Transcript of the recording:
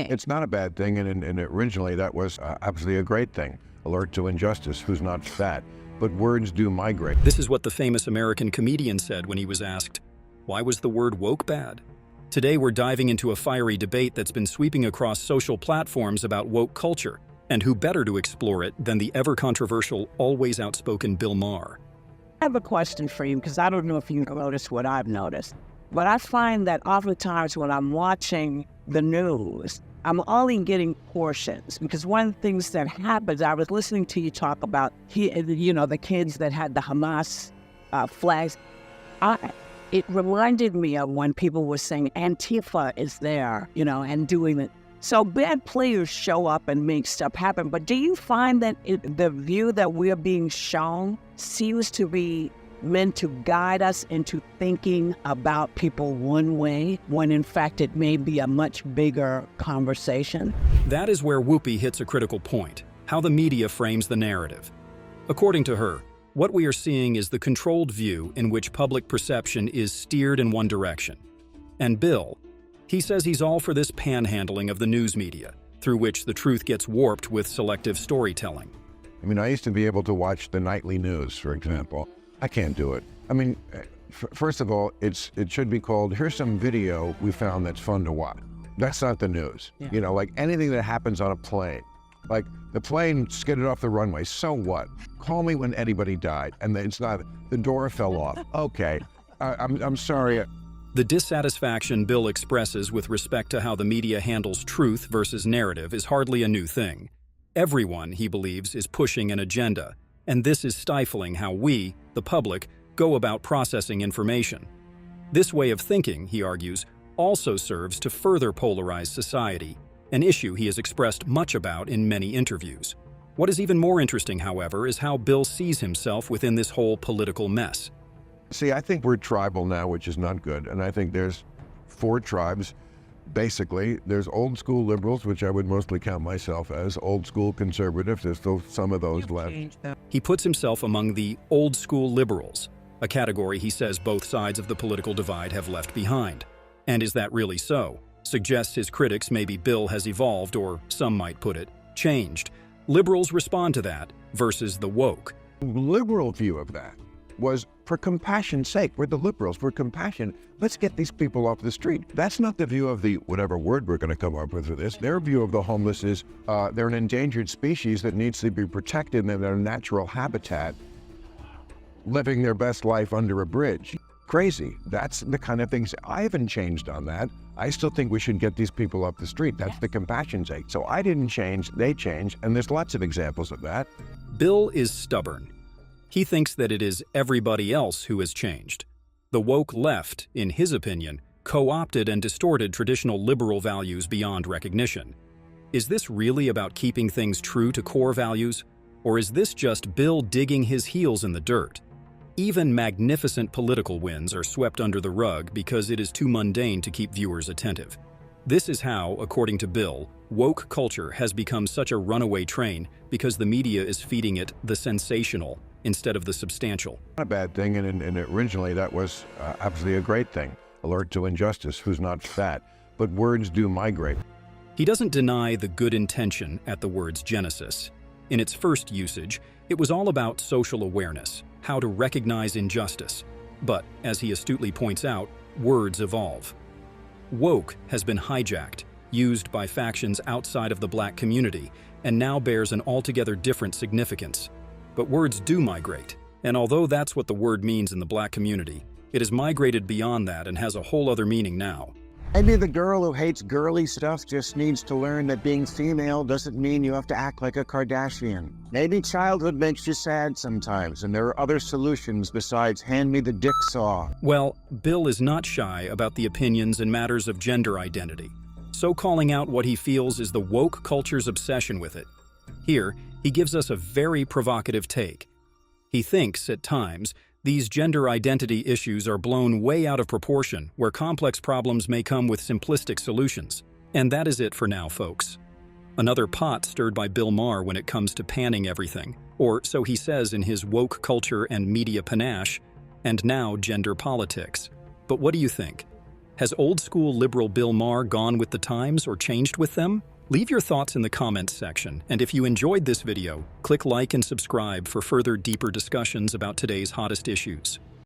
thing. It's not a bad thing, and originally that was absolutely a great thing. Alert to injustice, who's not fat? But words do migrate. This is what the famous American comedian said when he was asked, why was the word woke bad? Today we're diving into a fiery debate that's been sweeping across social platforms about woke culture, and who better to explore it than the ever-controversial, always outspoken Bill Maher. I have a question for you, because I don't know if you noticed what I've noticed, but I find that oftentimes when I'm watching the news, I'm only getting portions, because one of the things that happens, I was listening to you talk about, the kids that had the Hamas flags. It reminded me of when people were saying Antifa is there, and doing it. So bad players show up and make stuff happen. But do you find that the view that we're being shown seems to be meant to guide us into thinking about people one way, when in fact it may be a much bigger conversation? That is where Whoopi hits a critical point, how the media frames the narrative. According to her, what we are seeing is the controlled view in which public perception is steered in one direction. And Bill, he says he's all for this panhandling of the news media, through which the truth gets warped with selective storytelling. I mean, I used to be able to watch the nightly news, for example. I can't do it. I mean, first of all, it should be called, here's some video we found that's fun to watch. That's not the news. Yeah. Like anything that happens on a plane. Like the plane skidded off the runway, so what? Call me when anybody died, and it's not, the door fell off. Okay, I'm sorry. The dissatisfaction Bill expresses with respect to how the media handles truth versus narrative is hardly a new thing. Everyone, he believes, is pushing an agenda, and this is stifling how we, the public, go about processing information. This way of thinking, he argues, also serves to further polarize society, an issue he has expressed much about in many interviews. What is even more interesting, however, is how Bill sees himself within this whole political mess. See, I think we're tribal now, which is not good, and I think there's 4 tribes. Basically, there's old school liberals, which I would mostly count myself as, old school conservatives, there's still some of those left. He puts himself among the old school liberals, a category he says both sides of the political divide have left behind. And is that really so? Suggests his critics maybe Bill has evolved, or some might put it, changed. Liberals respond to that versus the woke. Liberal view of that was, for compassion's sake, we're the liberals, for compassion, let's get these people off the street. That's not the view of the, whatever word we're going to come up with for this. Their view of the homeless is they're an endangered species that needs to be protected in their natural habitat, living their best life under a bridge. Crazy. That's the kind of things, I haven't changed on that. I still think we should get these people off the street. That's the compassion's sake. So I didn't change, they changed, and there's lots of examples of that. Bill is stubborn. He thinks that it is everybody else who has changed. The woke left, in his opinion, co-opted and distorted traditional liberal values beyond recognition. Is this really about keeping things true to core values? Or is this just Bill digging his heels in the dirt? Even magnificent political wins are swept under the rug because it is too mundane to keep viewers attentive. This is how, according to Bill, woke culture has become such a runaway train because the media is feeding it the sensational instead of the substantial. Not a bad thing, and originally that was absolutely a great thing. Alert to injustice, who's not fat? But words do migrate. He doesn't deny the good intention at the word's genesis. In its first usage, it was all about social awareness, how to recognize injustice. But, as he astutely points out, words evolve. Woke has been hijacked, used by factions outside of the black community, and now bears an altogether different significance. But words do migrate, and although that's what the word means in the black community, it has migrated beyond that and has a whole other meaning now. Maybe the girl who hates girly stuff just needs to learn that being female doesn't mean you have to act like a Kardashian. Maybe childhood makes you sad sometimes, and there are other solutions besides hand me the dick saw. Well, Bill is not shy about the opinions in matters of gender identity, so calling out what he feels is the woke culture's obsession with it. Here, he gives us a very provocative take. He thinks, at times, these gender identity issues are blown way out of proportion, where complex problems may come with simplistic solutions. And that is it for now, folks. Another pot stirred by Bill Maher when it comes to panning everything, or so he says in his woke culture and media panache, and now gender politics. But what do you think? Has old-school liberal Bill Maher gone with the times or changed with them? Leave your thoughts in the comments section, and if you enjoyed this video, click like and subscribe for further deeper discussions about today's hottest issues.